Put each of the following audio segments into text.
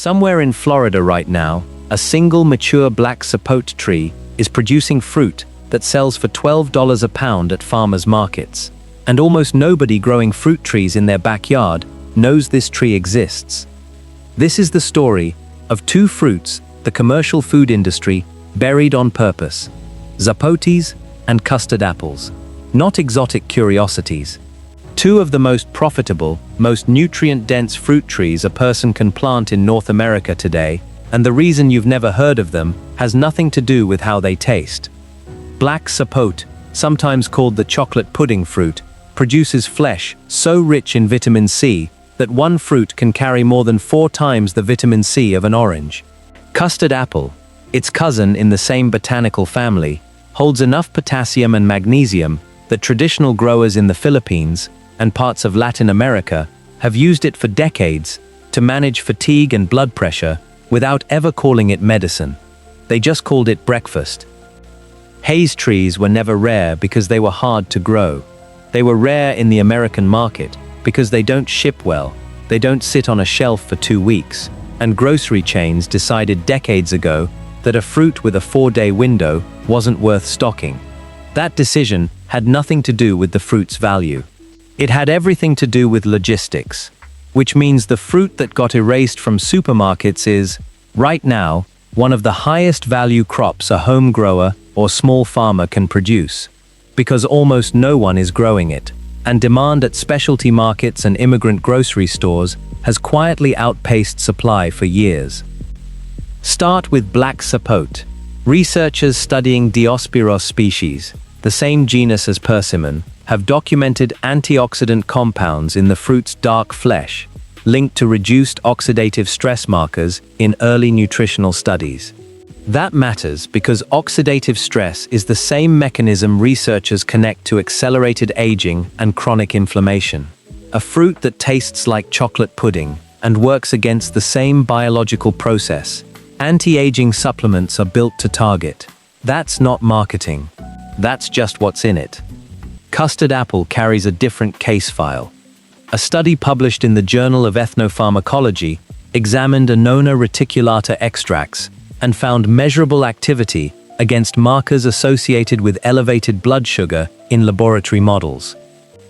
Somewhere in Florida right now, a single mature black sapote tree is producing fruit that sells for $12 a pound at farmers markets. And almost nobody growing fruit trees in their backyard knows this tree exists. This is the story of two fruits the commercial food industry buried on purpose: zapotes and custard apples. Not exotic curiosities. Two of the most profitable, most nutrient-dense fruit trees a person can plant in North America today, and the reason you've never heard of them has nothing to do with how they taste. Black sapote, sometimes called the chocolate pudding fruit, produces flesh so rich in vitamin C that one fruit can carry more than 4 times the vitamin C of an orange. Custard apple, its cousin in the same botanical family, holds enough potassium and magnesium that traditional growers in the Philippines and parts of Latin America have used it for decades to manage fatigue and blood pressure without ever calling it medicine. They just called it breakfast. Haze trees were never rare because they were hard to grow. They were rare in the American market because they don't ship well, they don't sit on a shelf for 2 weeks, and grocery chains decided decades ago that a fruit with a 4-day window wasn't worth stocking. That decision had nothing to do with the fruit's value. It had everything to do with logistics, which means the fruit that got erased from supermarkets is, right now, one of the highest value crops a home grower or small farmer can produce, because almost no one is growing it, and demand at specialty markets and immigrant grocery stores has quietly outpaced supply for years. Start with black sapote. Researchers studying Diospyros species, the same genus as persimmon, have documented antioxidant compounds in the fruit's dark flesh, linked to reduced oxidative stress markers in early nutritional studies. That matters because oxidative stress is the same mechanism researchers connect to accelerated aging and chronic inflammation. A fruit that tastes like chocolate pudding and works against the same biological process. Anti-aging supplements are built to target. That's not marketing. That's just what's in it. Custard apple carries a different case file. A study published in the Journal of Ethnopharmacology examined Annona reticulata extracts and found measurable activity against markers associated with elevated blood sugar in laboratory models.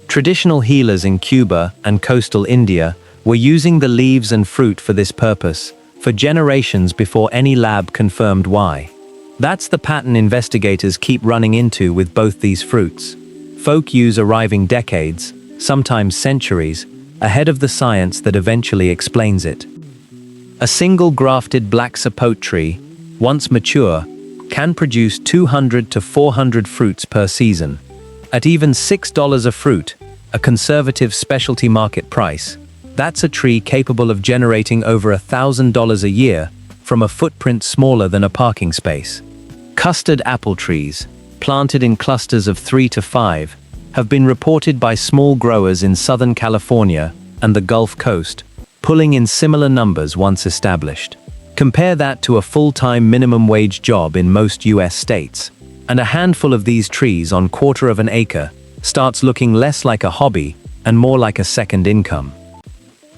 Traditional healers in Cuba and coastal India were using the leaves and fruit for this purpose for generations before any lab confirmed why. That's the pattern investigators keep running into with both these fruits. Folk use arriving decades, sometimes centuries, ahead of the science that eventually explains it. A single grafted black sapote tree, once mature, can produce 200 to 400 fruits per season. At even $6 a fruit, a conservative specialty market price, that's a tree capable of generating over $1,000 a year from a footprint smaller than a parking space. Custard apple trees, planted in clusters of 3 to 5, have been reported by small growers in Southern California and the Gulf Coast, pulling in similar numbers once established. Compare that to a full-time minimum wage job in most US states, and a handful of these trees on 1/4 of an acre starts looking less like a hobby and more like a second income.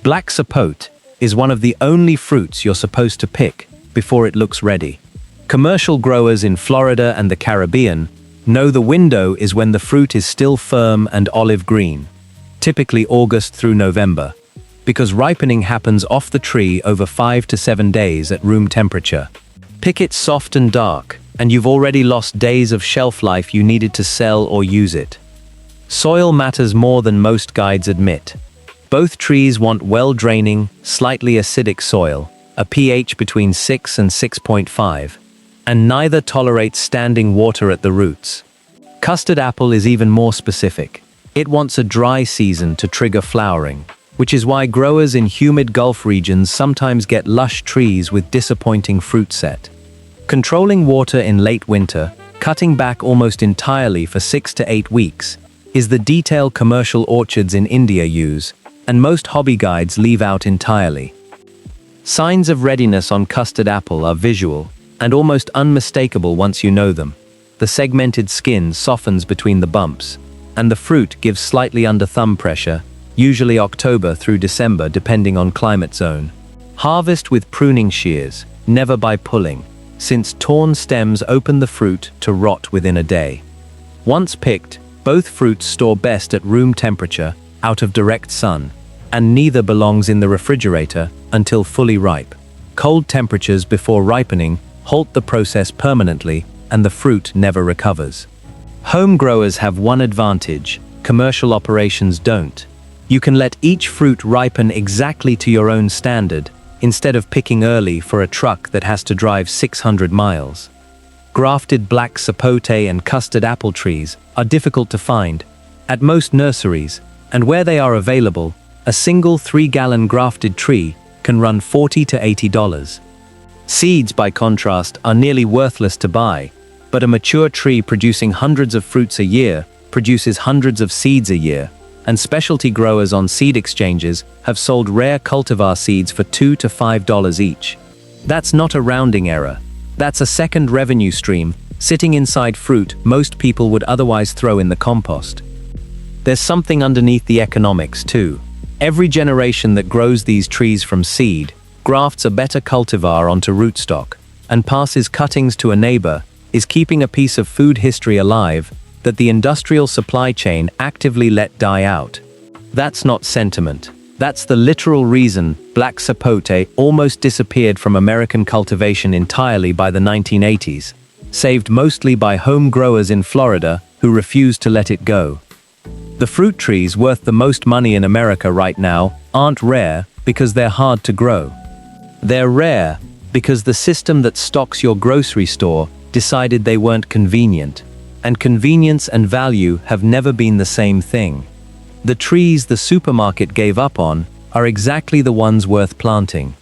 Black sapote is one of the only fruits you're supposed to pick before it looks ready. Commercial growers in Florida and the Caribbean know the window is when the fruit is still firm and olive green, typically August through November, because ripening happens off the tree over 5 to 7 days at room temperature. Pick it soft and dark, and you've already lost days of shelf life you needed to sell or use it. Soil matters more than most guides admit. Both trees want well-draining, slightly acidic soil, a pH between 6 and 6.5, and neither tolerates standing water at the roots. Custard apple is even more specific. It wants a dry season to trigger flowering, which is why growers in humid Gulf regions sometimes get lush trees with disappointing fruit set. Controlling water in late winter, cutting back almost entirely for 6 to 8 weeks, is the detail commercial orchards in India use, and most hobby guides leave out entirely. Signs of readiness on custard apple are visual and almost unmistakable once you know them. The segmented skin softens between the bumps, and the fruit gives slightly under thumb pressure, usually October through December depending on climate zone. Harvest with pruning shears, never by pulling, since torn stems open the fruit to rot within a day. Once picked, both fruits store best at room temperature, out of direct sun, and neither belongs in the refrigerator until fully ripe. Cold temperatures before ripening halt the process permanently, and the fruit never recovers. Home growers have one advantage, commercial operations don't. You can let each fruit ripen exactly to your own standard, instead of picking early for a truck that has to drive 600 miles. Grafted black sapote and custard apple trees are difficult to find at most nurseries, and where they are available, a single 3-gallon grafted tree can run $40 to $80. Seeds, by contrast, are nearly worthless to buy, but a mature tree producing hundreds of fruits a year produces hundreds of seeds a year, and specialty growers on seed exchanges have sold rare cultivar seeds for $2 to $5 each. That's not a rounding error. That's a second revenue stream sitting inside fruit most people would otherwise throw in the compost. There's something underneath the economics too. Every generation that grows these trees from seed grafts a better cultivar onto rootstock and passes cuttings to a neighbor is keeping a piece of food history alive that the industrial supply chain actively let die out. That's not sentiment. That's the literal reason black sapote almost disappeared from American cultivation entirely by the 1980s, saved mostly by home growers in Florida who refused to let it go. The fruit trees worth the most money in America right now aren't rare because they're hard to grow. They're rare because the system that stocks your grocery store decided they weren't convenient, and convenience and value have never been the same thing. The trees the supermarket gave up on are exactly the ones worth planting.